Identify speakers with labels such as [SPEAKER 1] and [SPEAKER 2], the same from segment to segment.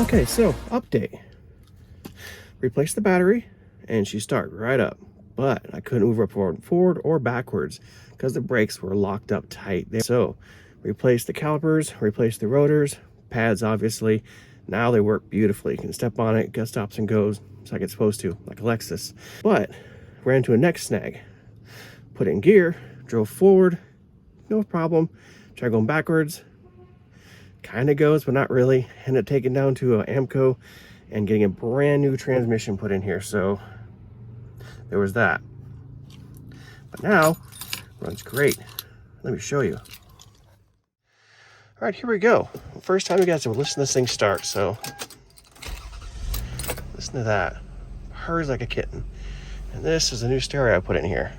[SPEAKER 1] Okay, so update. Replaced the battery and she started right up, but I couldn't move her forward or backwards because the brakes were locked up tight there. So replaced the calipers, replaced the rotors, pads obviously. Now they work beautifully. You can step on it, get stops and goes. It's like it's supposed to, like a Lexus. But ran into a neck snag. Put it in gear, drove forward, no problem. Tried going backwards, kind of goes, but not really. Ended up taking down to Amco and getting a brand new transmission put in here. So there was that. But now, runs great. Let me show you. All right, here we go. First time you guys have listened to this thing start, so listen to that. Purrs like a kitten. And this is a new stereo I put in here.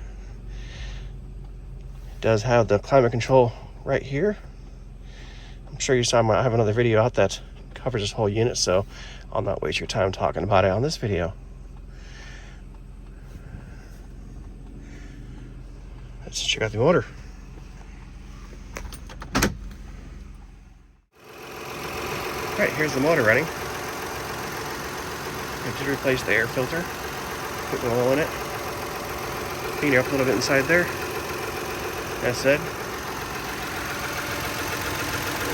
[SPEAKER 1] It does have the climate control right here. I'm sure you saw I have another video out that covers this whole unit, so I'll not waste your time talking about it on this video. Let's check out the motor. All right, here's the motor running. I did replace the air filter, put the oil in it, clean it up a little bit inside there. As said,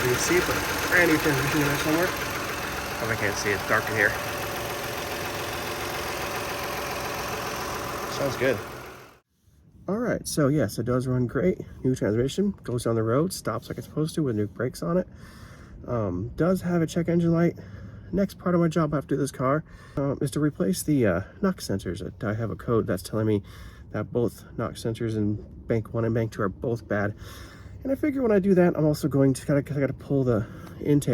[SPEAKER 1] you can see it, but brand new transmission in there somewhere. Oh, I can't see it, it's dark in here. Sounds good. All right, so yes, it does run great. New transmission, goes down the road, stops like it's supposed to with new brakes on it. Does have a check engine light. Next part of my job after this car is to replace the knock sensors. I have a code that's telling me that both knock sensors in bank 1 and bank 2 are both bad. And I figure when I do that, I'm also going to gotta pull the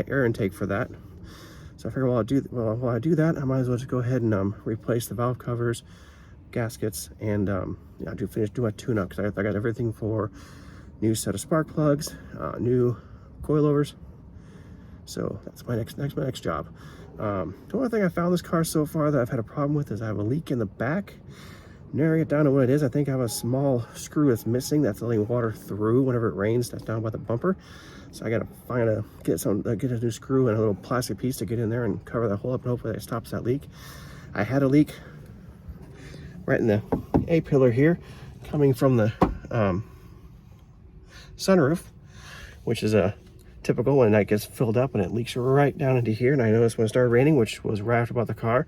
[SPEAKER 1] air intake for that. So I figure while I do that, I might as well just go ahead and replace the valve covers, gaskets, and yeah, do my tune-up because I got everything for new set of spark plugs, new coilovers. So that's my next job. The only thing I found this car so far that I've had a problem with is I have a leak in the back. Narrowing it down to what it is, I think I have a small screw that's missing that's letting water through whenever it rains. That's down by the bumper. So I gotta get a new screw and a little plastic piece to get in there and cover that hole up, and hopefully that stops that leak. I had a leak right in the A-pillar here, coming from the sunroof, which is a typical when that gets filled up and it leaks right down into here. And I noticed when it started raining, which was right after I bought the car,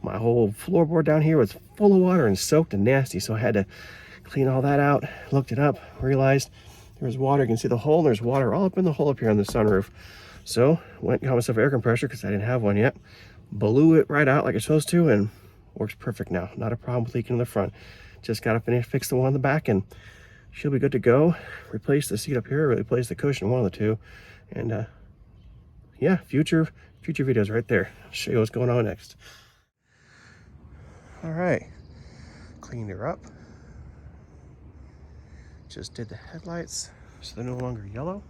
[SPEAKER 1] my whole floorboard down here was full of water and soaked and nasty. So I had to clean all that out, looked it up, realized there was water. You can see the hole, there's water all up in the hole up here on the sunroof. So went and got myself air compressor because I didn't have one yet. Blew it right out like it's supposed to and works perfect now. Not a problem with leaking in the front. Just gotta fix the one in the back and she'll be good to go. Replace the seat up here, replace the cushion, one of the two. And yeah, future videos right there. I'll show you what's going on next. All right, cleaned her up. Just did the headlights so they're no longer yellow.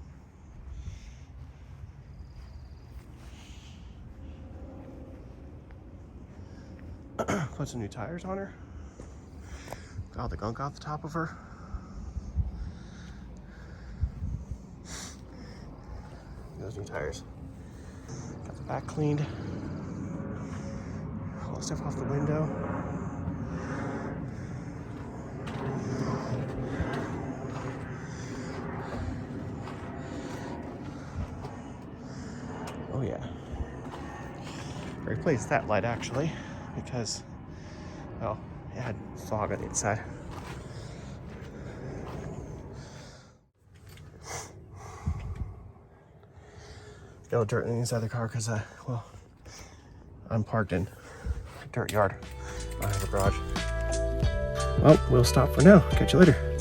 [SPEAKER 1] Put some new tires on her. Got all the gunk off the top of her. Those new tires. Got the back cleaned. All the stuff off the window. Oh yeah. I replaced that light actually because, well, it had fog on the inside. Got a dirt inside the car because, well, I'm parked in a dirt yard. I have a garage. Well, we'll stop for now. Catch you later.